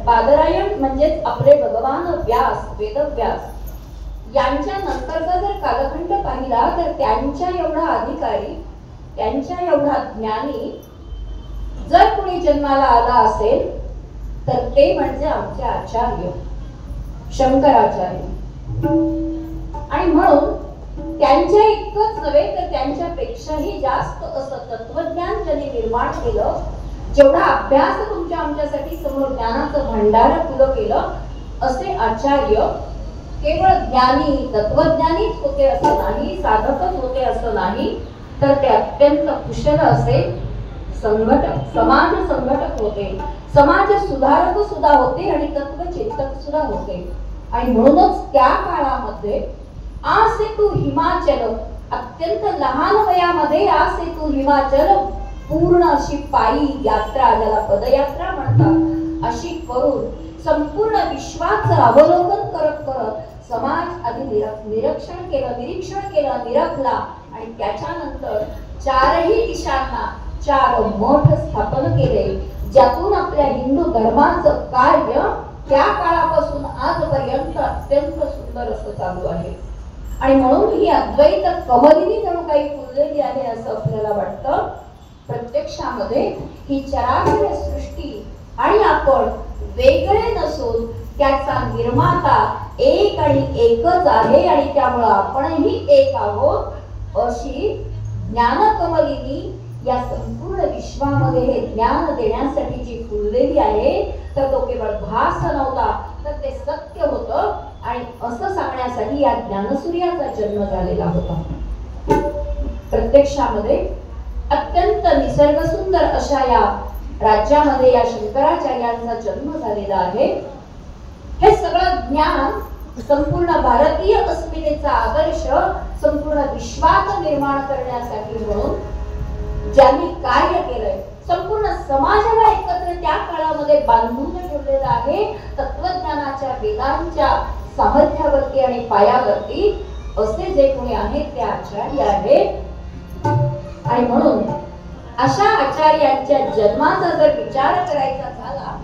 बादरायण म्हणजेच आपले भगवान व्यास, वेदव्यास यांच्या नंतरचा जर कालखंड पाहिला तर त्यांच्या एवढा अधिकारी, त्यांच्या एवढा ज्ञानी जर कोणी जन्माला आला असेल तर ते म्हणजे आमचे आचार्य शंकराचार्य. आणि म्हणून त्यांच्या इतकंच नव्हे तर त्यांच्यापेक्षाही जास्त असं तत्वज्ञान ज्यांनी निर्माण केलं, जेवढा अभ्यास तुमच्या आमच्यासाठी समोर ज्ञानाचं भांडार खुलं केलं, असे आचार्य केवळ ज्ञानी तत्वज्ञानीच होते असं नाही, साधकच होते असं नाही, तर ते अत्यंत कुशल असे संघटक, समाज संघटक होते, समाज सुधारक सुद्धा होते आणि तत्वचेतक सुद्धा होते. आणि म्हणूनच त्या काळामध्ये आसे तू हिमाचल, अत्यंत लहान वयामध्ये आसे तू हिमाचल पूर्ण अशी पायी यात्रा, ज्याला पदयात्रा म्हणतात, अशी करून संपूर्ण विश्वाचं अवलोकन करत करत समाज आधी निरीक्षण केलं, निरखला आणि त्याच्यानंतर चारही दिशांना 4 मठ स्थापन केले, ज्यातून आपल्या हिंदू धर्माचं कार्य त्या काळापासून आजपर्यंत अत्यंत सुंदर असं चालू आहे. आणि म्हणून ही अद्वैत कमलिनी जणू काही फुललेली आहे असं आपल्याला वाटतं. प्रत्यक्षामध्ये ही चराचर सृष्टी आणि आपण वेगळे नसून त्याचा निर्माता एक आणि एकच आहे आणि त्यामुळे आपणही एक आहोत, अशी ज्ञानकमलिनी या संपूर्ण विश्वामध्ये हे ज्ञान देण्यासाठी जी फुललेली आहे, तर तो केवळ भास नव्हता तर ते सत्य होतं. आणि असं सांगण्यासाठी या ज्ञानसूर्याचा जन्म झालेला होता. प्रत्यक्षामध्ये अत्यंत निसर्ग सुंदर अशा या राज्यामध्ये या शंकराचार्यांचा जन्म झालेला आहे. हे सगळं ज्ञान संपूर्ण भारतीय अस्मितेचा आदर्श संपूर्ण विश्वात निर्माण करण्यासाठी म्हणून ज्यांनी कार्य केलंय, संपूर्ण समाजाला एकत्र त्या काळामध्ये बांधून ठेवलेलं आहे, तत्वज्ञानाच्या वेदांच्या सामर्थ्यावरती आणि पायावरती, असे जे कोणी आहेत ते आचार्य आहेत. आणि म्हणून अशा आचार्यांच्या जन्माचा जर विचार करायचा झाला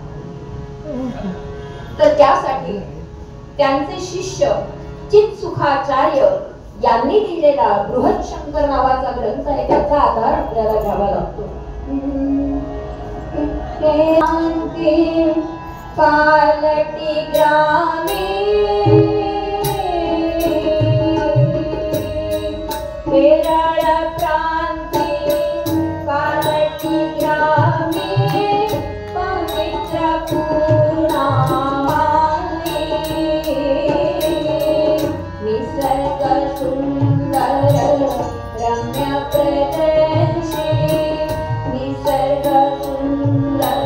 तर त्यासाठी त्यांचे शिष्य चित्सुखाचार्य यांनी दिलेला बृहत्शंकर नावाचा ग्रंथ आहे, त्याचा आधार आपल्याला घ्यावा लागतो. कालटी ग्रामे केरळ प्रांते कालटी ग्रामे पवित्र पूर्णा निसर्ग सुंदर रम्य प्रदेशे निसर्ग सुंदर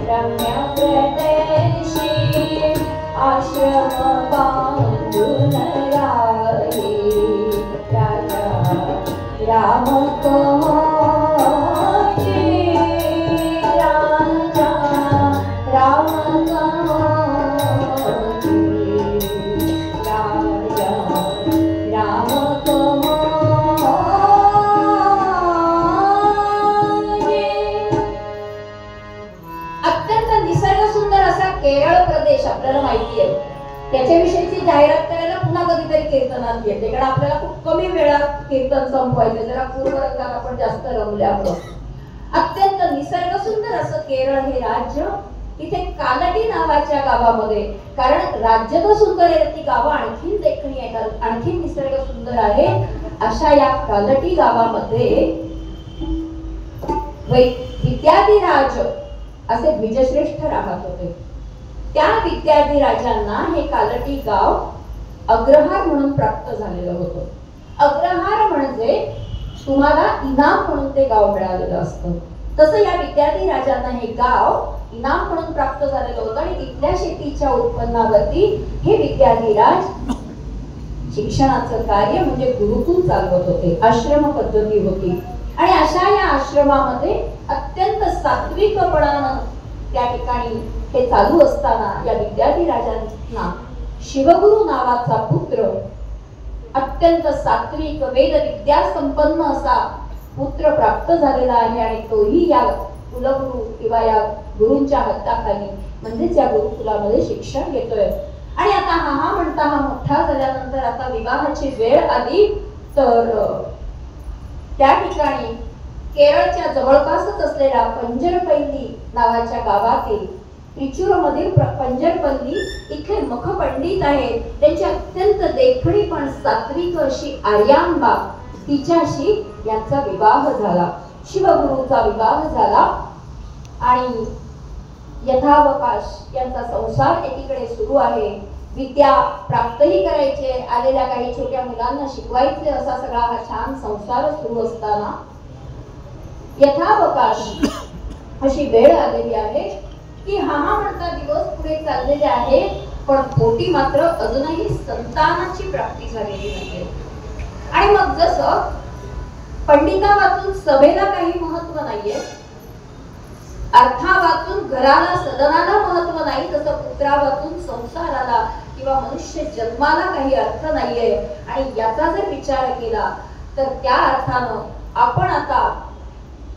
रम्य प्रदेशे आश्रम बांधून राहे राजा राम को राजा राम केरळ प्रदेश आपल्याला माहिती आहे, त्याच्याविषयीची जाहिरात करायला पुन्हा कधीतरी कीर्तनात येते, कारण आपल्याला खूप कमी वेळात कीर्तन संपवायचं, जरा पूर्वरंगात आपण जास्त रमल्यामुळं. अत्यंत निसर्ग सुंदर असं केरळ हे राज्य, तिथे कालटी नावाच्या गावामध्ये, कारण राज्य तर सुंदर आहे, ती गावं आणखीन देखणी आहेत, आणखीन निसर्ग सुंदर आहे, अशा या कालटी गावामध्ये विद्याधिराज असे द्विजश्रेष्ठ राहत होते. त्या विद्याधिराजांना हे कालटी गाव अग्रहार म्हणून प्राप्त झालेलं होतं. अग्रहार म्हणजे तुम्हाला इनाम म्हणून ते गाव मिळालेलं असतं. तसं या विद्याधिराजांना हे गाव इनाम म्हणून प्राप्त झालेलं होतं आणि तिथल्या शेतीच्या उत्पन्नावरती हे विद्याधिराज शिक्षणाचं कार्य म्हणजे गुरुकुल चालवत होते. आश्रम पद्धती होती आणि अशा या आश्रमामध्ये अत्यंत सात्विकपणानं त्या ठिकाणी हे चालू असताना या विद्याधिराजांना शिवगुरु नावाचा पुत्र, अत्यंत सात्विक वेद विद्या संपन्न असा पुत्र प्राप्त झालेला आहे आणि तोही या कुलगुरु किंवा या गुरूंच्या हद्दाखाली म्हणजेच या गुरुकुलामध्ये शिक्षण घेतोय. आणि आता हा म्हणता हा मोठा झाल्यानंतर आता विवाहाची वेळ आली तर त्या ठिकाणी केरळच्या जवळपासच असलेल्या पंजरपल्ली नावाच्या गावातील त्रिचूरमधील पंजरपल्ली इथे मख पंडित आहेत. त्यांची अत्यंत देखणी पण सात्विक अशी आर्यांबा तिच्याशी यांचा विवाह झाला. शिवगुरूचा विवाह झाला आणि यथावकाश यांचा संसार एकीकडे सुरू आहे. विद्या प्राप्तही करायचे, आलेल्या काही छोट्या मुलांना शिकवायचे, असा सगळा हा छान संसार सुरू असताना यथावकाश अशी वेळ आलेली आहे की हा म्हणता दिवस पुढे चाललेले आहे पण पोटी मात्र अजूनही संतानाची प्राप्ती झालेली नाहीये. आणि मग जसं पंडिता वाचून सभेला काही महत्व नाहीये, अर्था वाचून घराला सदनाला महत्व नाही, तसं पुत्रा वाचून संसाराला किंवा मनुष्य जन्माला काही अर्थ नाहीये. आणि याचा जर विचार केला तर त्या अर्थानं आपण आता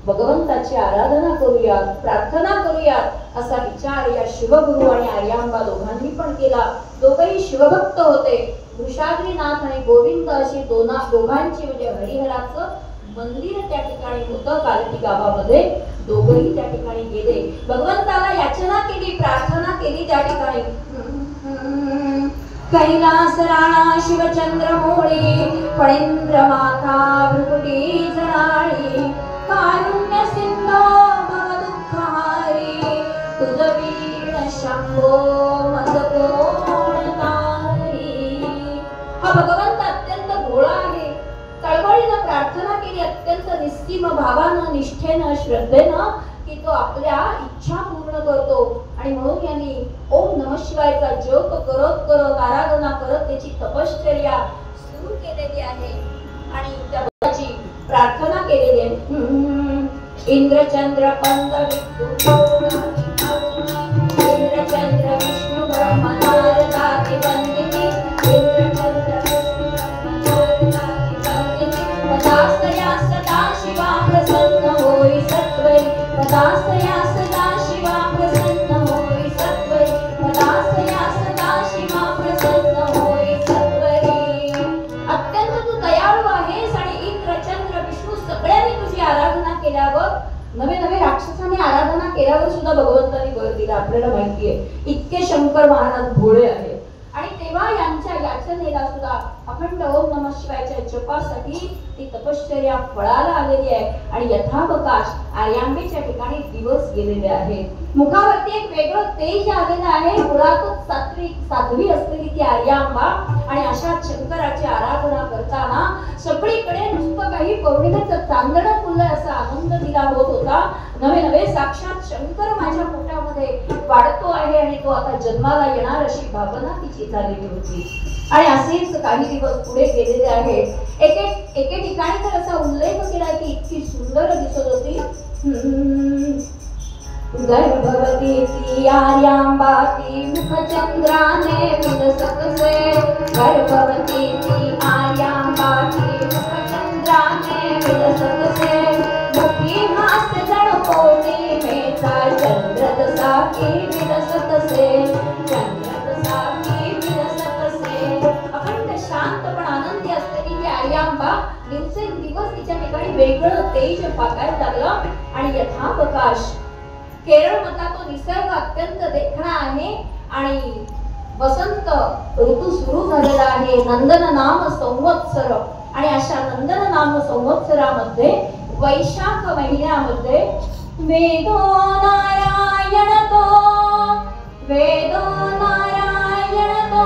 भगवंताची आराधना करूयात, प्रार्थना करूयात असा विचार या शिवगुरु आणि आर्यांबा दोघांनी पण केला. दोघंही शिवभक्त होते. वृषाद्रीनाथ आणि गोविंद अशी दोघांची म्हणजे हरिहराचं मंदिर त्या ठिकाणी होतं कालटी गावामध्ये. दोघंही त्या ठिकाणी गेले, भगवंताला याचना केली, प्रार्थना केली त्या ठिकाणी. कैलास राणा शिवचंद्र मोळी फणींद्र माता भृकुटी जराळी कारुण्य सिंधो भव दुःखहारी तुझ वीण शंभो मद कोण तारी. हा भगवंत अत्यंत भोळा आहे. कळकळीनं प्रार्थना केली, अत्यंत निस्सीम भावानं, निष्ठेनं, श्रद्धेनं की तो आपल्या इच्छा पूर्ण करतो. आणि म्हणून यांनी ओम नमः शिवायचा जप करत करत आराधना करत त्याची तपश्चर्या सुरू केलेली आहे आणि त्या भगवानाची प्रार्थना केलेली आहे. इंद्रचंद्र पंद इंद्रचंद्र विष्णू ब्रह्म नारदादि वंदिनी इंद्रचंद्र पदास्तया सदा शिवा प्रसन्न होई सत्वरी पदास्तया सदा शिवा प्रसन्न होई सत्वरी पदास्तया सदा शिवा प्रसन्न होई सत्वरी. अत्यंत तू दयाळू आहेस आणि इंद्र चंद्र विष्णू सगळ्यांनी तुझी आराधना केल्यावर नवे नवे राक्षसांनी आराधना केल्यावर सुद्धा भगवंतांनी वर दिला. आपल्याला माहिती आहे इतके शंकर महाराज भोळे आहेत. आणि तेव्हा यांच्या याचनेला सुद्धा अखंड ओम नमः शिवायच्या जपासाठी ती तपश्चर्या फळाला आलेली आहे आणि यथावकाश आर्यांबेच्या ठिकाणी दिवस गेलेले आहेत. मुखावरती एक वेगळं तेज आलेलं आहे. मुळातच साध्वी असलेली ती आर्यांबा आणि अशा शंकराची आराधना करताना सगळीकडे नुसतं काही पौर्णिमेचं चांदणं फुललंय असा आनंद तिला होत होता. नवे नवे साक्षात शंकर माझ्या पोटामध्ये वाढतो आहे आणि तो आता जन्माला येणार अशी भावना तिची झालेली होती. आणि असेच काही दिवस पुढे गेलेले आहेत. एके ठिकाणी तर असा उल्लेख केला की इतकी सुंदर दिसत होती. गर्भवती ती आर्यांबा ती मुखचंद्राने विलसतसे. गर्भवती ती आर्यांबा ती मुखचंद्राने विलसतसे. मुखी हास्य जण पौर्णिमेचा चंद्र तसा की विलसतसे. चंद्र तसा की विलसतसे. अखंड शांत पण आनंदी असलेली ती आर्यांबा दिवसेंदिवस तिच्या ठिकाणी वेगळं तेज पाकायला लागलं. आणि यथावकाश केरळ मधला तो निसर्ग अत्यंत देखणा आहे आणि वसंत ऋतू सुरू झालेला आहे. नंदन नाम संवत्सर आणि अशा नंदन नाम संवत्सरामध्ये वैशाख महिन्यामध्ये वेदो नारायण तो वेदो नारायण तो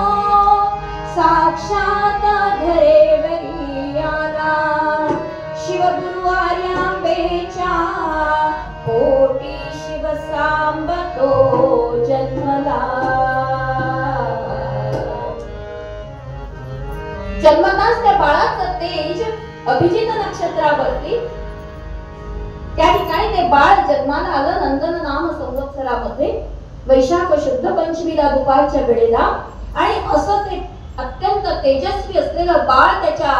साक्षात धरेवरी आला शिवगुरु आर्यांबेच्या कोटी शिवसांब तो जन्मला जन्मताच त्या बाळाचं तेज अभिजित नक्षत्रावरती त्या ठिकाणी ते बाळ जन्माला आलं नंदन नाम संवत्सरामध्ये वैशाख शुद्ध पंचमीला दुपारच्या वेळेला आणि असं ते अत्यंत तेजस्वी असलेलं बाळ त्याच्या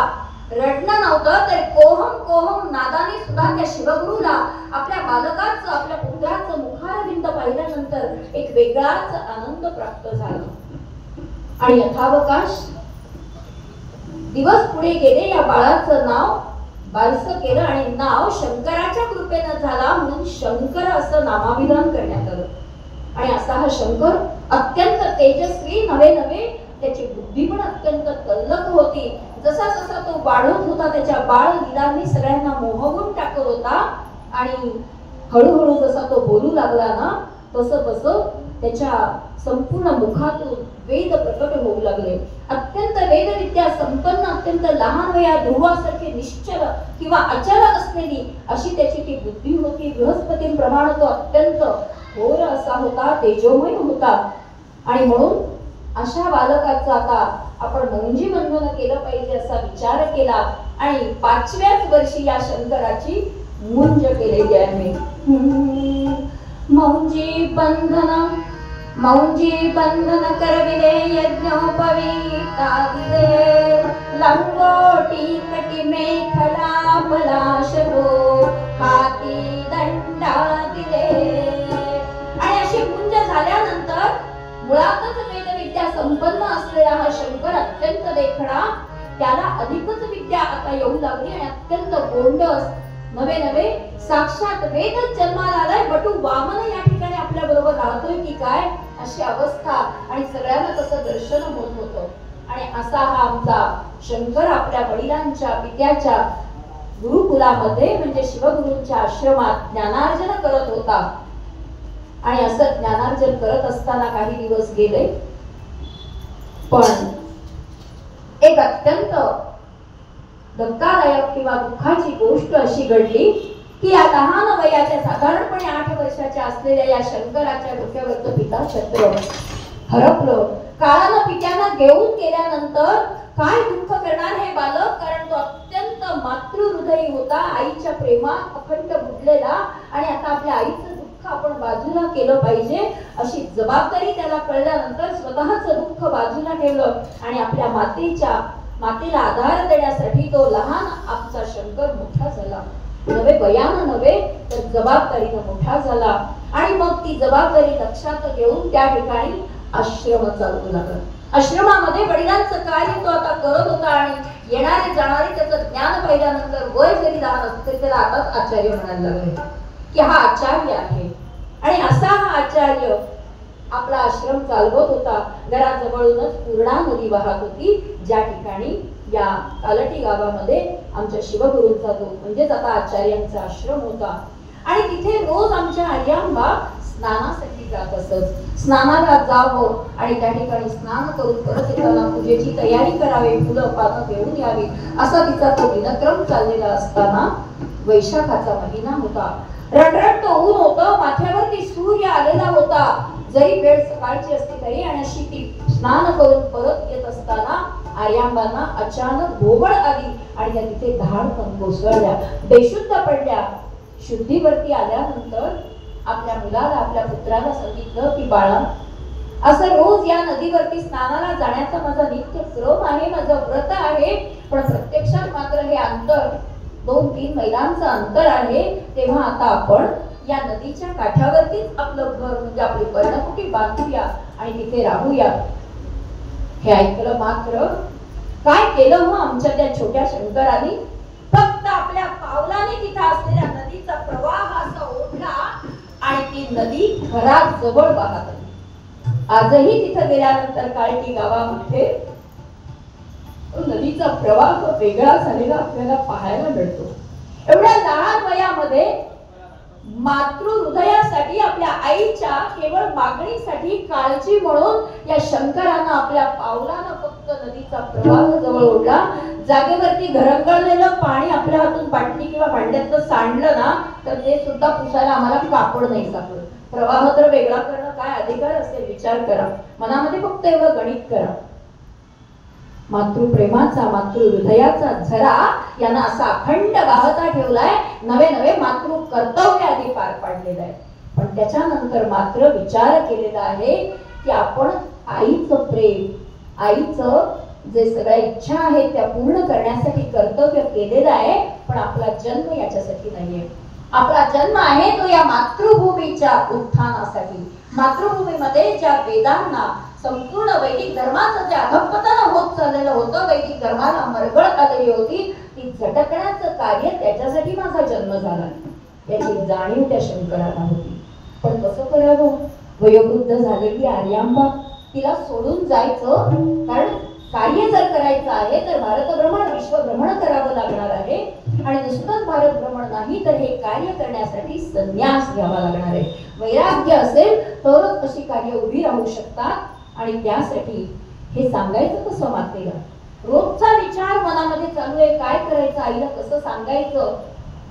रडणं नव्हतं तर कोहम कोहम नादाने सुद्धा त्या शिवगुरूला आपल्या बालकाचं आपल्या पुत्राचं मुखारविंद पाहिल्यानंतर एक वेगळाच आनंद प्राप्त झाला आणि यथावकाश दिवस पुढे गेले या बाळाचं नाव बारसं केलं आणि नाव शंकराच्या कृपेनं झाला म्हणून शंकर असं नामाभिधान करण्यात आलं आणि असा हा शंकर अत्यंत तेजस्वी नवे नवे त्याची बुद्धी पण अत्यंत तल्लख होती जसा जसा तो वाढत होता त्याच्या बाळ लीलांनी सगळ्यांना मोहवून टाकत होता आणि हळूहळू जसा तो बोलू लागला ना तसं तसं त्याच्या संपूर्ण मुखातून वेद प्रकट होऊ लागले अत्यंत वेदविद्या संपन्न अत्यंत लहान वया ध्रुवासारखे निश्चल किंवा अचल असलेली अशी त्याची ती बुद्धी होती बृहस्पतीप्रमाणे तो अत्यंत थोर असा होता तेजोमय होता आणि म्हणून अशा बालकाचं आता आपण मौंजी बंधन केलं पाहिजे असा विचार केला आणि 5व्याच वर्षी या शंकराची मुंज केलेली आहे मौंजी बंधन करविले यज्ञोपवीता दिले लंगोटी कटी मेखला पलाशरो हाती दंडा दिले आणि अशी मुंज झाल्यानंतर मुळातच वेदविद्या संपन्न असलेला हा शंकर अत्यंत देखणा त्याला अधिकच विद्या आता येऊ लागली आणि अत्यंत गोंडस नवे नवे साक्षात वेदच जन्माला आलाय बटू वामन या ठिकाणी आपल्या बरोबर राहतोय की काय अशी अवस्था आणि सगळ्यांना तसं दर्शन होत होतं आणि असा हा आमचा शंकर आपल्या वडिलांच्या पित्याच्या गुरुकुलामध्ये म्हणजे शिवगुरूंच्या आश्रमात ज्ञानार्जन करत होता आणि असं ज्ञानार्जन करत असताना काही दिवस गेले पण एक अत्यंत धक्कादायक किंवा दुःखाची गोष्ट अशी घडली की या लहान वयाच्या साधारणपणे 8 वर्षाच्या असलेल्या या शंकराच्या डोक्यावरचं पिता छत्र हरपलं काळानं पित्यांना घेऊन गेल्यानंतर काय दुःख करणार हे बालक कारण तो अत्यंत मातृहृदयी होता आईच्या प्रेमात अखंड बुडलेला आणि आता आपल्या आईचं दुःख आपण बाजूला केलं पाहिजे अशी जबाबदारी त्याला कळल्यानंतर स्वतःचं दुःख बाजूला ठेवलं आणि आपल्या मातेला आधार देण्यासाठी तो लहान आमचा शंकर मोठा झाला नवे वयानं नव्हे तर जबाबदारीनं मोठा झाला आणि मग ती जबाबदारी लक्षात घेऊन त्या ठिकाणी आश्रम चालू लागला आश्रमामध्ये वडिलांचं कार्य तो आता करत होता आणि येणारे जाणारे त्याचं ज्ञान पाहिल्यानंतर वय जरी लहान असलं तरी त्याला आताच आचार्य म्हणायला लागले की हा आचार्य आहे आणि असा हा आचार्य आपला आश्रम चालवत होता घराजवळूनच पूर्णा नदी वाहत होती ज्या ठिकाणी या कालटी गावामध्ये आमच्या शिवगुरूंचा तो म्हणजेच आता आचार्यांचा आश्रम होता आणि तिथे रोज आमच्या आर्यांबा स्नानासाठी जात असत स्नानाला जावं आणि त्या ठिकाणी स्नान करून परत येताना पूजेची तयारी करावी फुलं पानं घेऊन यावी असा तिचा तो दिनक्रम चाललेला असताना वैशाखाचा महिना होता रडरड तो ऊन होतं माथ्यावरती सूर्य आलेला होता जरी वेळ सकाळची असली तरी आणि अशी ती स्नान करून परत येत असताना आर्यांबांना अचानक भोवळ आली आणि त्या तिथे धाडकन कोसळल्या बेशुद्ध पडल्या शुद्धीवरती आल्यानंतर आपल्या मुलाला आपल्या पुत्राला सांगितलं की बाळा असं रोज या नदीवरती स्नानाला जाण्याचा माझा नित्यक्रम आहे माझं व्रत आहे पण प्रत्यक्षात मात्र हे अंतर 2-3 मैलांचं अंतर आहे तेव्हा आता आपण या नदीच्या काठावरतीच आपलं घर म्हणजे आपली पर्णकुटी बांधूया आणि तिथे राहूया हे ऐकलं मात्र काय केलं मग आमच्या त्या छोट्या शंकराने फक्त आपल्या पावलाने तिथे असलेल्या नदीचा प्रवाह असा ओढला आणि ती नदी घराजवळ वाहत आली आजही तिथे गेल्यानंतर काळटी गावामध्ये नदीचा प्रवाह वेगळा झालेला आपल्याला पाहायला मिळतो एवढ्या लहान वयामध्ये मातृ हृदयासाठी, आपल्या आईच्या केवळ मागणीसाठी काळजी म्हणून या शंकरानं आपल्या पावलानं फक्त नदीचा प्रवाह जवळ ओढला. जागेवरती घरंगळलेलं पाणी आपल्या हातून बाटली किंवा भांड्यातलं सांडलं ना तर ते सुद्धा पुसायला आम्हाला कापड नाही सापडत. प्रवाह तर वेगळा करणं काय अधिकार असेल विचार करा. मनामध्ये फक्त एवढं गणित करा. मातृप्रेमाचा, मातृ हृदयाचा झरा यांना असा अखंड वाहता ठेवलाय. नवे नवे मातृ कर्तव्य आधी पार पाडलेलं आहे. पण त्याच्यानंतर मात्र विचार केलेला आहे की आपण आईचं प्रेम, आईचं जे सगळ्या इच्छा आहेत त्या पूर्ण करण्यासाठी कर्तव्य केलेलं आहे. पण आपला जन्म याच्यासाठी नाहीये. आपला जन्म आहे तो या मातृभूमीच्या उत्थानासाठी. मातृभूमीमध्ये ज्या वेदांना, संपूर्ण वैदिक धर्माचं जे अधःपतन होत चाललेलं होतं, वैदिक धर्माला मरगळ आलेली होती, ती झटकण्याचं कार्य त्याच्यासाठी माझा जन्म झाला. याची जाणीव त्या शंकराला होती. पण कसं करावं? वयोवृद्ध झालेली आर्यांबा, तिला सोडून जायचं, कारण कार्य जर करायचं आहे तर भारतभ्रमण, विश्वभ्रमण करावं लागणार आहे. आणि नुसतंच भारत भ्रमण नाही तर हे कार्य करण्यासाठी संन्यास घ्यावा लागणार आहे. वैराग्य असेल तरच अशी कार्य उभी राहू शकतात. आणि त्यासाठी हे सांगायचं कसं मातेला? रोजचा विचार मनामध्ये चालू आहे, काय करायचं, आईला कसं सांगायचं.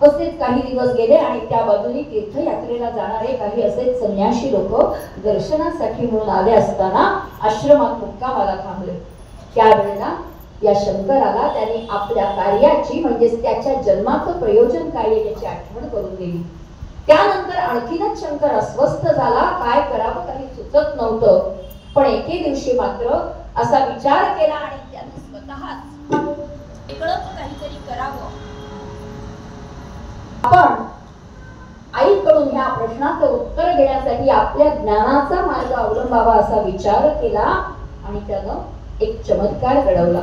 असेच काही दिवस गेले आणि त्या बाजूने तीर्थयात्रेला जाणारे काही असेच संन्याशी लोक दर्शनासाठी म्हणून आले असताना आश्रमात मुक्कामाला थांबले. त्यावेळेला या शंकराला त्यांनी आपल्या कार्याची, म्हणजेच त्याच्या जन्माचं प्रयोजन काय याची आठवण करून दिली. त्यानंतर आणखीनच शंकर अस्वस्थ झाला. काय करावं काही सुचत नव्हतं. पण एके दिवशी मात्र असा विचार केला आणि त्यांनी स्वतःच वेगळंच काहीतरी करावं. आपण आईकडून ह्या प्रश्नाचं उत्तर घेण्यासाठी आपल्या ज्ञानाचा मार्ग अवलंबावा असा विचार केला आणि त्यानं एक चमत्कार घडवला.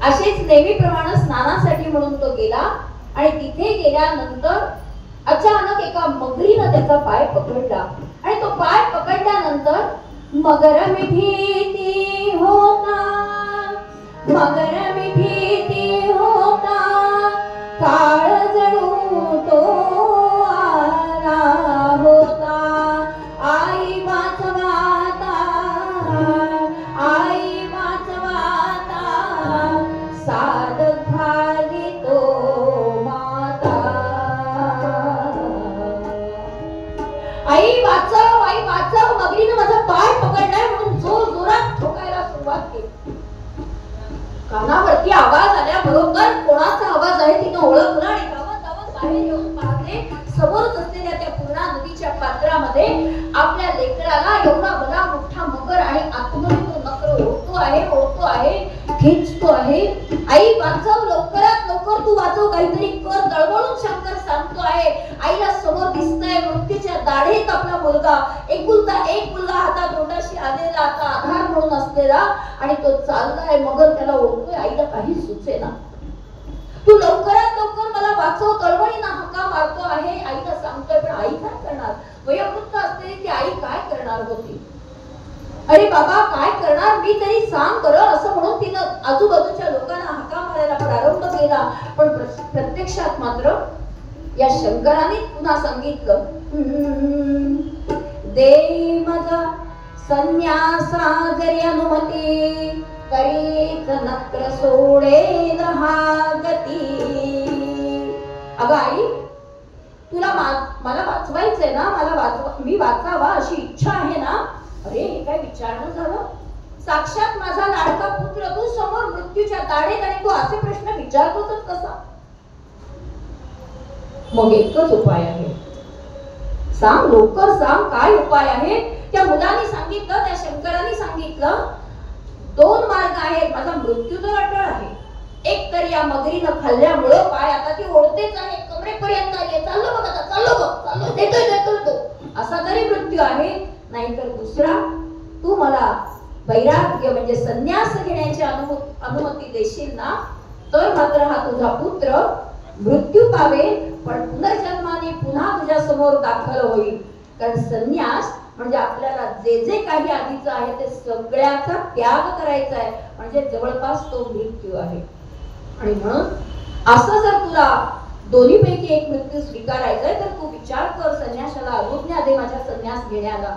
असेच नेहमीप्रमाणे स्नानासाठी म्हणून तो गेला आणि तिथे गेल्यानंतर अचानक एका मगरीनं त्याचा पाय पकडला आणि तो पाय पकडल्यानंतर मगर मिठी होता, मगर मिठी होता, काळ जणू तो आला होता. आई वाचवाता, आई वाचवाता, साद खाली तो माता. आई वाचव, आई वाचव. मगरीनं माझा पाय पकडलाय म्हणून जोर जोरात ठोकायला सुरुवात केली. कानावरती आवाज आल्याबरोबर कोणाचा आवाज आहे तिनं ओळखलं आणि धावत धावत बाहेर येऊन पाहते. समोरच असलेल्या त्या पूर्णा नदीच्या पात्रामध्ये आपल्या लेकराला एवढा बडा मोठा मगर आणि आतमध्ये तो नकर ओढतो आहे, खेचतो आहे. आई वाचव, लवकरात लवकर तू वाचव, काहीतरी कर. दळवळून शंकर सांगतो आहे. आईला समोर दिसतंय मृत्यूच्या दाढेत आपला मुलगा, एकुलता एक मुलगा हातात रोटाशी आलेला, आता आधार म्हणून असलेला, आणि तो चाललाय. मगर त्याला ओढतोय. आईला काही सुचेना. तू लवकरात लवकर मला वाचव, तळमळीनं हाका मारतो आहे. आईला सांगतोय. पण आई काय करणार? वयोवृद्ध असलेली ती आई काय करणार होती? अरे बाबा काय करणार, मी तरी सांग बरं, असं म्हणून तिनं आजूबाजूच्या लोकांना हाका मारायला प्रारंभ केला. पण प्रत्यक्षात मात्र या शंकराने पुन्हा सांगितलं, दे माझा संन्यासा जरी अनुमती, तरीच नक्र सोडेल हा गती. अगं आई, तुला मला वाचवायचंय ना, मी वाचावा अशी इच्छा आहे ना. अरे हे काय विचारणं झालं? साक्षात माझा लाडका पुत्र तू समोर मृत्यूच्या दाढेत आणि तू असे प्रश्न विचारतोच कसा? मग एकच उपाय आहे. सांग, लवकर सांग, काय उपाय आहे? त्या मुलाने सांगितलं, त्या शंकराने सांगितलं, दोन मार्ग आहेत. माझा मृत्यू तर अटळ आहे. एक तर या मगरीनं खाल्ल्यामुळं पाय आता ती ओढतेच आहे, कमरेपर्यंत आली. चाललो बघ आता, चाललो देतोय तो, असा तरी मृत्यू आहे. नाहीतर दुसरा, तू मला वैराग्य म्हणजे संन्यास घेण्याची अनुमती देशील ना, तर मात्र हा तुझा पुत्र मृत्यू पावेल, पण पुनर्जन्माने पुन्हा तुझ्या समोर दाखल होईल. कारण संन्यास म्हणजे आपल्याला जे जे काही आधीचं आहे ते सगळ्याचा त्याग करायचा आहे, म्हणजे जवळपास तो मृत्यू आहे. आणि म्हणून असं जर तुला दोन्हीपैकी एक मृत्यू स्वीकारायचा आहे तर तू विचार कर, संन्यासाला अनुज्ञा दे माझ्या संन्यास घेण्याला.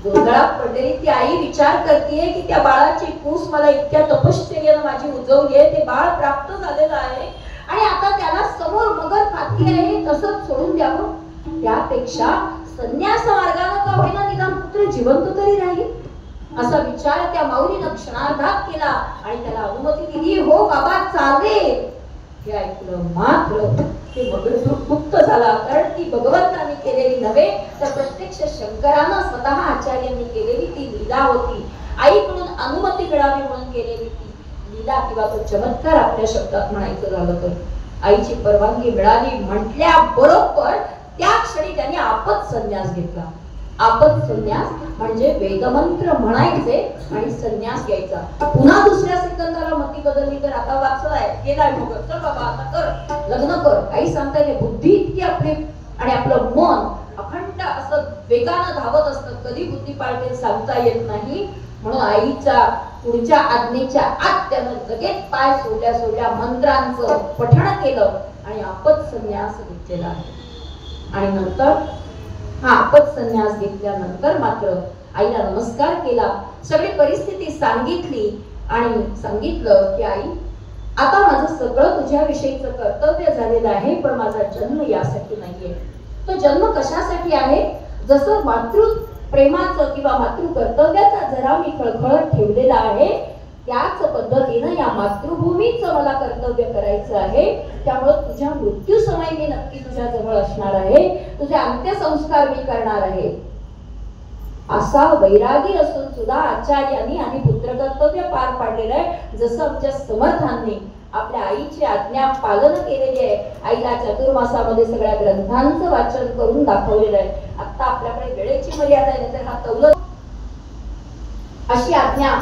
गोंधळात पडलेली ती आई विचार करतेय की त्या बाळाची कूस मला इतक्या तपश्चर्यानं माझी उजवली आहे, ते बाळ प्राप्त झालेलं आहे आणि आता त्याला समोर मगर खाती आहे, तसंच सोडून द्यावं. त्यापेक्षा संन्यास मार्गाने का होईना निदान पुत्र जिवंत तरी राहील असा विचार त्या माऊलीनं क्षणार्धात केला आणि त्याला अनुमती दिली. हो बाबा चालेल. हे ऐकलं मात्र ते मगर मुक्त झाला, कारण ती भगवंतांनी केलेली नव्हे तर प्रत्यक्ष शंकरानं स्वतः आचार्यांनी केलेली ती लीला होती. आईकडून अनुमती मिळावी म्हणून केलेली ती लीला किंवा तो चमत्कार आपल्या शब्दात म्हणायचं झालं तर. आईची परवानगी मिळाली म्हटल्या बरोबर त्या क्षणी त्यांनी आपत संन्यास घेतला. आपत संन्यास म्हणजे वेदमंत्र म्हणायचे आणि संन्यास घ्यायचा. पुन्हा दुसऱ्या सेकंदाला मती बदलली तर आता वाचलाय गेलाय मग चल बाबा आता कर लग्न कर. आई सांगताय बुद्धी इतकी आपली आणि आपलं मन अखंड असं वेगानं धावत असतं, कधी बुद्धी पाळते सांगता येत नाही. म्हणून आईच्या पुढच्या आज्ञेच्या आत त्यानं लगेच पाय सोडल्या सोडल्या मंत्रांचं पठण केलं आणि आपत संन्यास घेतलेला आहे. आणि नंतर हा आपत संन्यास घेतल्यानंतर मात्र आईला नमस्कार केला, सगळी परिस्थिती सांगितली आणि सांगितलं की आई आता माझं सगळं तुझ्या विषयीचं कर्तव्य झालेलं आहे, पण माझा जन्म यासाठी नाहीये. तो जन्म कशासाठी आहे? जसं मातृ प्रेमाचं किंवा मातृ कर्तव्याचा जरा मी खळखळत ठेवलेला आहे त्याच पद्धतीनं या मातृभूमीचं मला कर्तव्य करायचं आहे. त्यामुळे तुझ्या मृत्यू समय मी नक्की तुझ्या जवळ असणार आहे, तुझे अंत्यसंस्कार मी करणार आहे. असा वैरागी असून सुद्धा आचार्यांनी आणि पुत्र कर्तव्य पार पाडलेलं आहे. जसं आमच्या समर्थांनी आपल्या आईची आज्ञा पालन केलेली आहे. आईला चातुर्मासामध्ये सगळ्या ग्रंथांचं वाचन करून दाखवलेलं आहे. आता आपल्याकडे वेळेची मर्यादा आहे तर हा तौलत अशी आज्ञा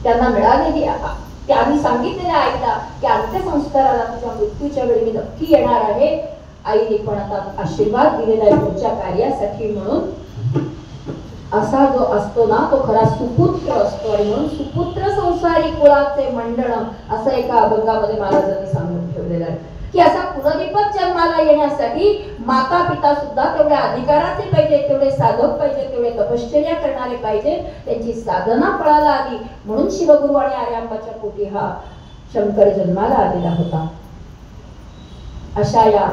त्यांना मिळालेली आहे. त्यांनी सांगितलेल्या आईला की अंत्यसंस्काराला तुझ्या मृत्यूच्या वेळी मी नक्की येणार आहे. आईने पण आता आशीर्वाद दिलेला आहे पुढच्या कार्यासाठी. म्हणून असा जो असतो ना तो खरा सुपुत्र असतो आणि म्हणून सुपुत्र संसारी कुळाचे मंडळ असं एका अभंगामध्ये महाराजांनी सांगून ठेवलेलं आहे की असा कुलदीपक जन्माला येण्यासाठी माता पिता सुद्धा तेवढ्या अधिकाराचे पाहिजे, तेवढे साधक पाहिजे, तेवढे तपश्चर्या करणारे पाहिजे, त्यांची साधना फळाला आली. म्हणून शिवगुरु आणि आर्यांबाच्या पोटी हा शंकर जन्माला आलेला होता. अशा या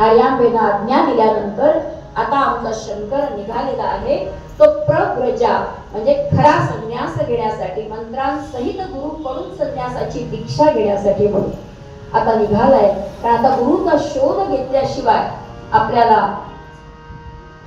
आर्यांबेनं आज्ञा दिल्यानंतर आता आमचा शंकर निघालेला आहे. तो प्रव्रजा म्हणजे खरा संन्यास घेण्यासाठी, मंत्रांसहित गुरुकडून संन्यासाची दीक्षा घेण्यासाठी म्हणून आता निघालाय. कारण आता गुरुचा शोध घेतल्याशिवाय आपल्याला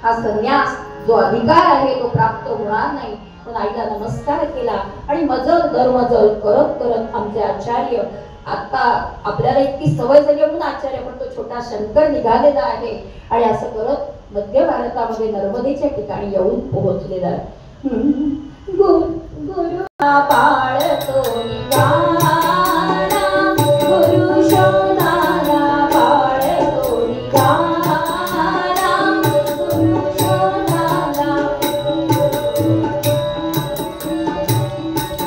हा संन्यास जो अधिकार आहे तो प्राप्त होणार नाही. पण आईला नमस्कार केला आणि मजल दरमजल करत करत आमचे आचार्य आता आपल्याला इतकी सवय झाली म्हणून आचार्य पण तो छोटा शंकर निघालेला आहे आणि असं करत मध्य भारतामध्ये नर्मदेच्या ठिकाणी येऊन पोहोचलेला आहे. गुरु पाळतो निघाला गुरु शोधाला पाळतो निघाला गुरु शोधाला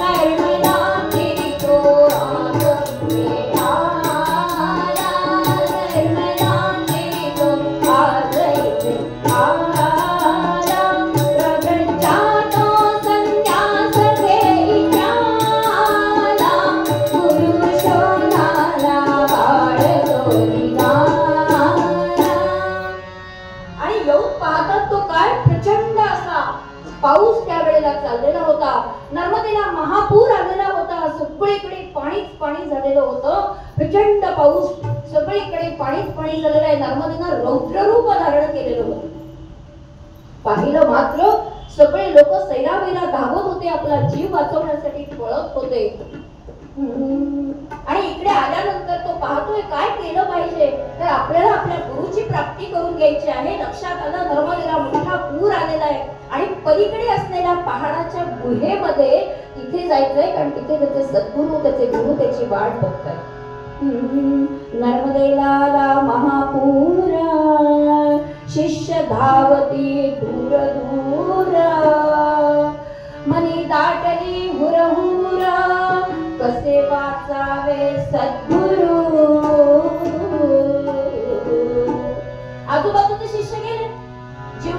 नर्मदाची तोरात पाऊस त्यावेळेला चाललेला होता. नर्मदेला महापूर आलेला होता. सगळीकडे पाणीच पाणी झालेलं होतं. प्रचंड पाऊस, सगळीकडे पाणीच पाणी झालेलं आहे. नर्मदेनं रौद्ररूप धारण केलेलं होतं. पाहिलं मात्र सगळे लोक सैरावैरा धावत होते, आपला जीव वाचवण्यासाठी पळत होते. आणि इकडे आल्यानंतर तो पाहतोय काय केलं पाहिजे. तर आपल्याला आपल्या गुरुची प्राप्ती करून घ्यायची आहे. लक्षात आलं नर्मदेला मोठा पूर आलेला आहे आणि पलीकडे असलेल्या पहाडाच्या गुहेमध्ये तिथे जायचंय, कारण तिथे त्याचे सद्गुरू त्याचे गुरु त्याची वाट बघतायत. नर्मदेला महापूर शिष्य धावती दूर दूर मनी दाटली हुरहुर कसे वाचावे सद्गुरु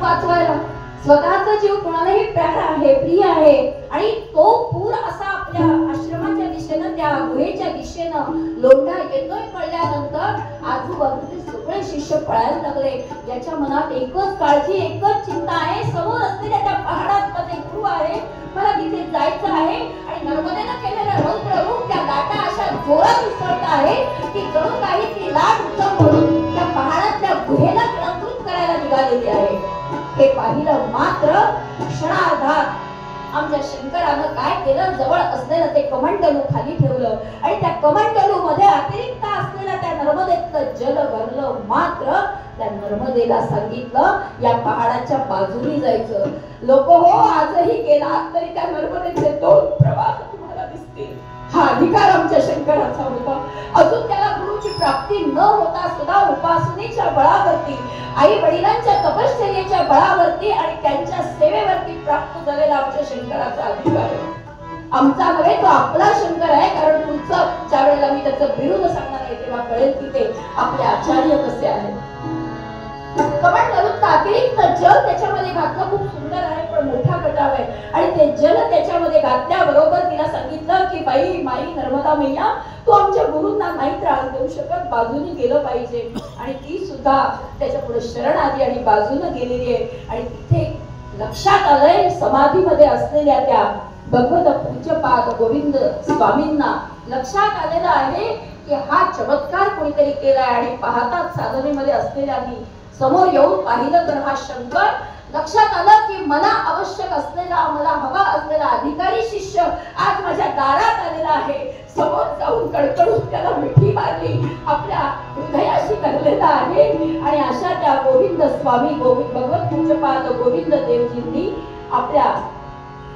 वाचवायला, स्वतःचा जीव कोणालाही प्यारा आहे, प्रिय आहे. आणि तो पूर असा आपल्या आश्रमाच्या दिशेनं, त्या गुहेच्या दिशेनं लोंढा येतोय कळल्यानंतर आजूबाजूचे सगळे शिष्य पळायला लागले. याच्या मनात एकच काळजी, एकच चिंता आहे, समोर असलेल्या त्या पहाडामध्ये गुरु आहे, मला तिथे जायचं आहे. आणि नर्मदेनं केलेलं रौद्ररूप त्या लाटा अशा जोरात उसळत आहे की जणू काही ती लाट उत्तम म्हणून त्या पहाडातल्या गुहेला गिळंकृत करायला निघालेली आहे. हे पाहिलं मात्र क्षणार्धात आमच्या शंकरानं काय केलं, जवळ असलेलं ते कमंडलू खाली ठेवलं आणि त्या कमंडलू मध्ये अतिरिक्त असलेलं त्या नर्मदेतलं जल भरलं. मात्र त्या नर्मदेला सांगितलं या पहाडाच्या बाजूनी जायचं. लोक हो, आजही गेला तरी त्या नर्मदेचे दोन प्रवाह तुम्हाला दिसतील. हा अधिकार आमच्या शंकराचा होता. अजून त्याला गुरुची प्राप्ती न होता सुद्धा उपासनेच्या बळावरती, आई वडिलांच्या तपश्चर्येच्या बळावरती आणि त्यांच्या सेवेवरती प्राप्त झालेला आमच्या शंकराचा अधिकार आहे. आमचा नव्हे, तो आपला शंकर आहे. कारण तुमचं ज्या वेळेला मी त्याचं विरुद्ध सांगणार आहे तेव्हा कळेल की ते आपले आचार्य कसे आहेत. कमंडलूचं अतिरिक्त जल त्याच्यामध्ये घातलं, खूप सुंदर आहे पण मोठा कटाव आहे. आणि ते जल त्याच्यामध्ये घातल्याबरोबर तिला सांगितलं की बाई, माई नर्मदा मैया, तू आमच्या गुरूंना नाही त्रास देऊ शकत, बाजूने गेलं पाहिजे. आणि ती सुद्धा त्याच्या पुढे शरण आली आणि बाजूने गेलेली आहे. आणि तिथे लक्षात आलंय समाधीमध्ये असलेल्या त्या भगवत पूज्यपाद गोविंद स्वामींना लक्षात आलेलं आहे की हा चमत्कार कोणीतरी केलाय. आणि पाहतात साधनेमध्ये असलेल्यांनी समोर येऊन पाहिलं तर हा शंकर. लक्षात आलं की मला आवश्यक असलेला, मला हवा असलेला अधिकारी शिष्य आज माझ्या दारात आलेला आहे. समोर जाऊन कडकडून त्याला मिठी मारली, आपल्या हृदयाशी धरलेला आहे. आणि अशा त्या गोविंद स्वामी, भगवत पूज्यपाद गोविंद देवजींनी आपल्या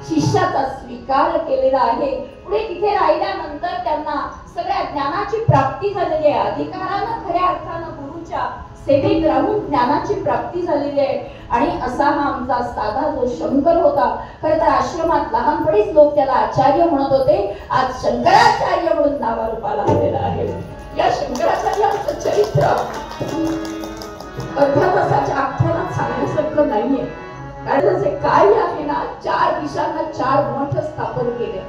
शिष्याचा स्वीकार केलेला आहे. पुढे तिथे राहिल्यानंतर त्यांना सगळ्या ज्ञानाची प्राप्ती झालेली आहे. अधिकारानं खऱ्या अर्थानं गुरुच्या सेवेत राहून ज्ञानाची प्राप्ती झालेली आहे. आणि असा हा आमचा साधा जो शंकर होता. खरं तर आश्रमात लहानपणीच लोक त्याला आचार्य म्हणत होते. आज शंकराचार्य म्हणून नावारूपाला आलेला आहे. या शंकराचार्यांचं चरित्र अर्ध्या तासाच्या आख्यानात सांगण्यासारखं नाहीये. कारण त्याचे कार्य आहे ना, 4 दिशांना 4 मठ स्थापन केले.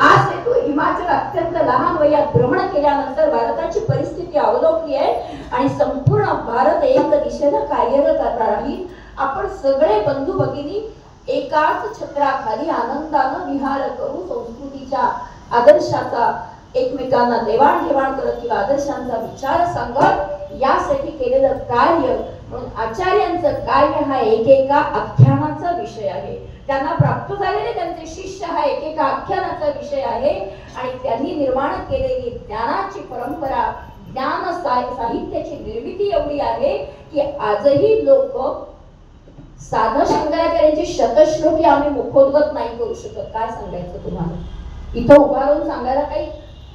आज ते तो हिमाचल अत्यंत लहान वयात भ्रमण केल्यानंतर भारताची परिस्थिती अवलोकली आहे आणि संपूर्ण भारत एक दिशेनं कार्यरत राहील. आपण सगळे बंधू भगिनी एकाच छत्राखाली आनंदानं विहार करू, संस्कृतीच्या आदर्शाचा एकमेकांना देवाणघेवाण करत किंवा आदर्शांचा विचार सांगत यासाठी केलेलं कार्य. म्हणून आचार्यांचं कार्य हा एकेका आख्यानाचा विषय आहे. त्यांना प्राप्त झालेले त्यांचे शिष्य हा एकेका आख्यानाचा विषय आहे. आणि त्यांनी निर्माण केलेली ज्ञानाची परंपरा, ज्ञान साहित्याची निर्मिती एवढी आहे की आजही लोक साधा शंकराचार्यांची शतश्लोकी आम्ही मुखोद्गत नाही करू शकत. काय सांगायचं तुम्हाला, इथं उभारून सांगायला काही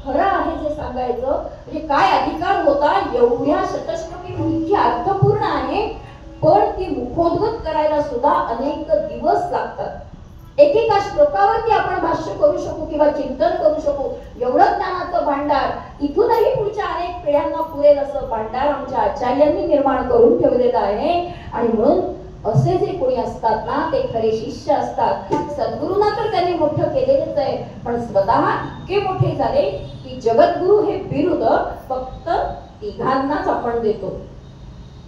खरं आहे जे सांगायचं म्हणजे काय अधिकार होता. एवढ्या शतश्लोकी इतकी अर्थपूर्ण आहे पण ती मुखोद्गत करायला सुद्धा अनेक दिवस लागतात. एकेका श्लोकावरती आपण भाष्य करू शकू किंवा चिंतन करू शकू. एवढं ज्ञानाचं भांडार इथूनही पुढच्या अनेक पिढ्यांना पुरेल असं भांडार आमच्या आचार्यांनी निर्माण करून ठेवलेलं आहे. आणि म्हणून असे जे कोणी असतात ना ते खरे शिष्य असतात. सद्गुरूंना तर त्यांनी मोठं केलेलंच आहे पण स्वतः इतके मोठे झाले की जगद्गुरु हे बिरुद फक्त तिघांनाच आपण देतो.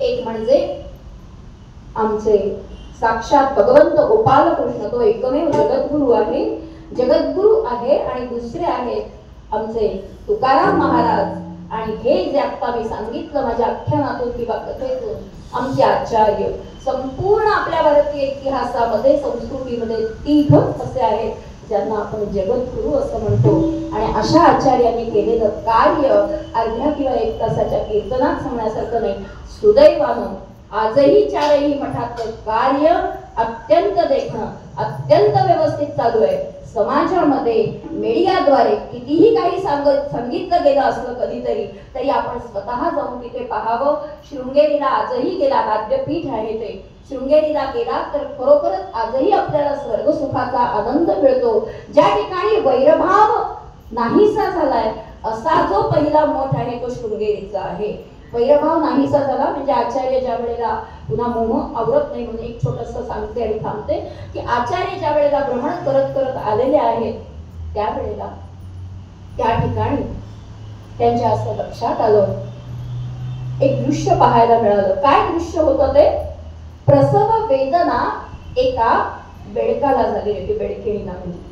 एक म्हणजे आमचे साक्षात भगवंत गोपाल कृष्ण, तो एकमेव जगद्गुरु आहे, जगद्गुरु आहे. आणि दुसरे आहेत आमचे तुकाराम महाराज. आणि हे जे आता मी सांगितलं माझ्या आख्यानातून किंवा कथेतून, आमचे आचार्य संपूर्ण आपल्या भारतीय इतिहासामध्ये संस्कृतीमध्ये तिघच असे आहेत ज्यांना आपण जगद्गुरु असं म्हणतो. आणि अशा आचार्यांनी केलेलं कार्य अर्ध्या किंवा 1 तासाच्या कीर्तनात सांगण्यासारखं नाही. सुदैवानं आजही 4ही मठातलं कार्य अत्यंत देखणं, अत्यंत व्यवस्थित चालू आहे. समाजामध्ये मीडियाद्वारे कितीही काही सांगितलं गेलं असलं कधीतरी तरी आपण स्वतः जाऊन तिथे पाहावं. शृंगेरीला आजही गेला, नाट्यपीठ आहे ते, शृंगेरीला गेला तर खरोखरच आजही आपल्याला स्वर्ग सुखाचा आनंद मिळतो. ज्या ठिकाणी वैरभाव नाहीसा झालाय असा जो पहिला मठ आहे तो शृंगेरीचा आहे. वैरभाव नाहीसा झाला. म्हणजे आचार्य ज्या वेळेला, पुन्हा मोह आवरत नाही म्हणून एक छोटंसं सांगते आणि थांबते, की आचार्य ज्या वेळेला भ्रमण करत करत आलेले आहेत त्यावेळेला त्या ठिकाणी त्यांच्या असं लक्षात आलं, एक दृश्य पाहायला मिळालं. काय दृश्य होतं ते? प्रसव वेदना एका बेडकाला झाली होती. बेडकेणी नावाची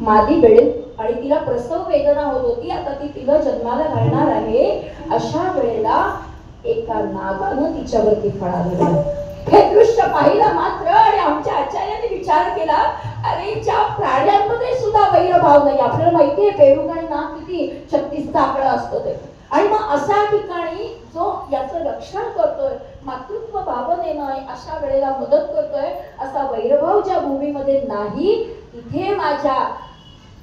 मादी बेडक, आणि तिला प्रसव वेदना होत होती. आता ती तिला जन्माला घालणार आहे. अशा वेळेला एका नागानं तिच्यावरती फळा धरला. हे दृश्य पाहिलं मात्र आणि आमच्या आचार्याने विचार केला, अरे ज्या प्राण्यांमध्ये सुद्धा वैरभाव नाही. आपल्याला माहितीये बेडूक आणि नाग किती 36 आकडा असतो ते, आणि मग अशा ठिकाणी जो याचं रक्षण करतोय, मातृत्व भावनेनं अशा वेळेला मदत करतोय, असा वैरभाव ज्या भूमीमध्ये नाही, तिथे माझ्या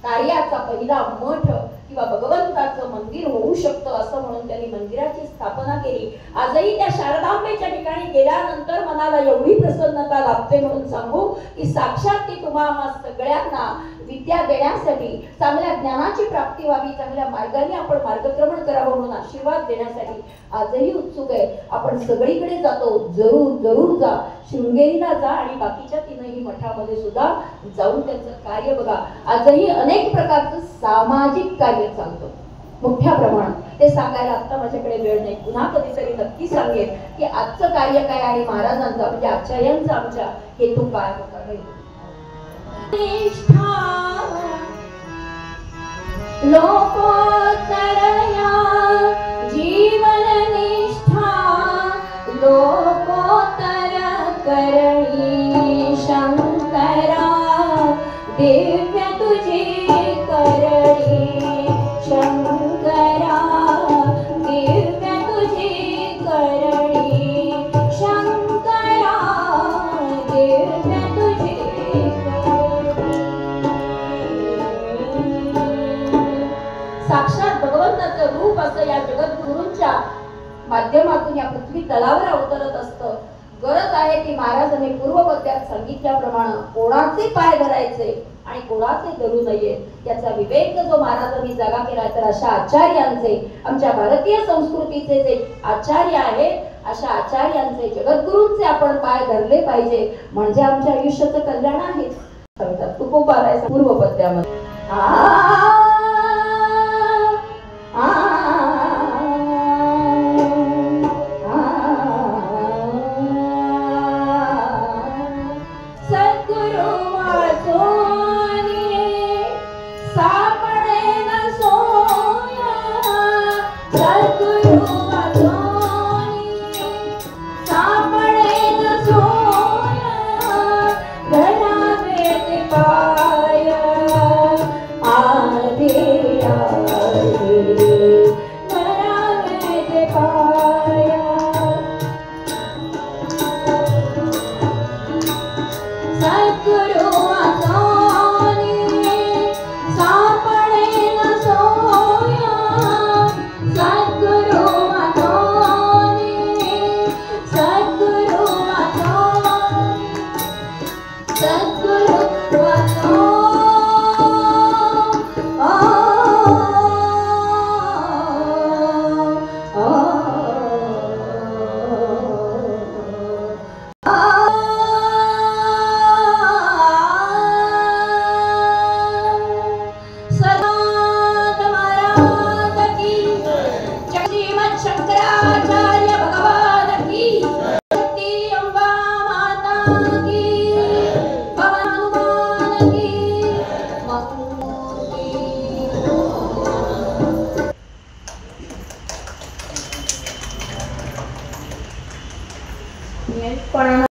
कार्याचा पहिला मठ किंवा भगवंताचं मंदिर होऊ शकतं, असं म्हणून त्यांनी मंदिराची स्थापना केली. आजही त्या शारदांबेच्या ठिकाणी गेल्यानंतर मनाला एवढी प्रसन्नता लाभते म्हणून सांगू, की साक्षात ती तुम्हाला सगळ्यांना विद्या देण्यासाठी, चांगल्या ज्ञानाची प्राप्ती व्हावी, चांगल्या मार्गाने आपण मार्गक्रमण करावं म्हणून आशीर्वाद देण्यासाठी आजही उत्सुक आहे. आपण सगळीकडे जातो, जरूर जरूर जा. शृंगेरीला जा आणि बाकीच्या तीनही मठामध्ये सुद्धा जाऊन त्यांचं कार्य बघा. आजही अनेक प्रकारचं सामाजिक कार्य चालतं मोठ्या प्रमाणात. ते सांगायला आता माझ्याकडे वेळ नाही, पुन्हा कधीतरी नक्की सांगेन की आजचं कार्य काय आहे महाराजांचा, म्हणजे आचार्यांचा आमच्या हेतू काय होता. लोकोत्तरया जीवन निष्ठा, लोकोत्तर करणी शंकरा, दिव्य तुझी करणी शंकरा, दिव्य तुझी करणी शंकरा, दिव्य तुझी साक्षात भगवंताचं रूप असं या जगद्गुरूंच्या माध्यमातून या पृथ्वी तलावर अवतरत असतं. गरज आहे ती महाराजांनी पूर्वपद्यात सांगितल्याप्रमाणे कोणाचे पाय धरायचे आणि कोणाचे धरू नये याचा विवेक जो महाराजांनी जागा केला. तर अशा आचार्यांचे, आमच्या भारतीय संस्कृतीचे जे आचार्य आहेत, अशा आचार्यांचे, जगद्गुरूंचे आपण पाय धरले पाहिजे, म्हणजे आमच्या आयुष्याचं कल्याण आहे. तुकोबारायचा पूर्वपद्यामध्ये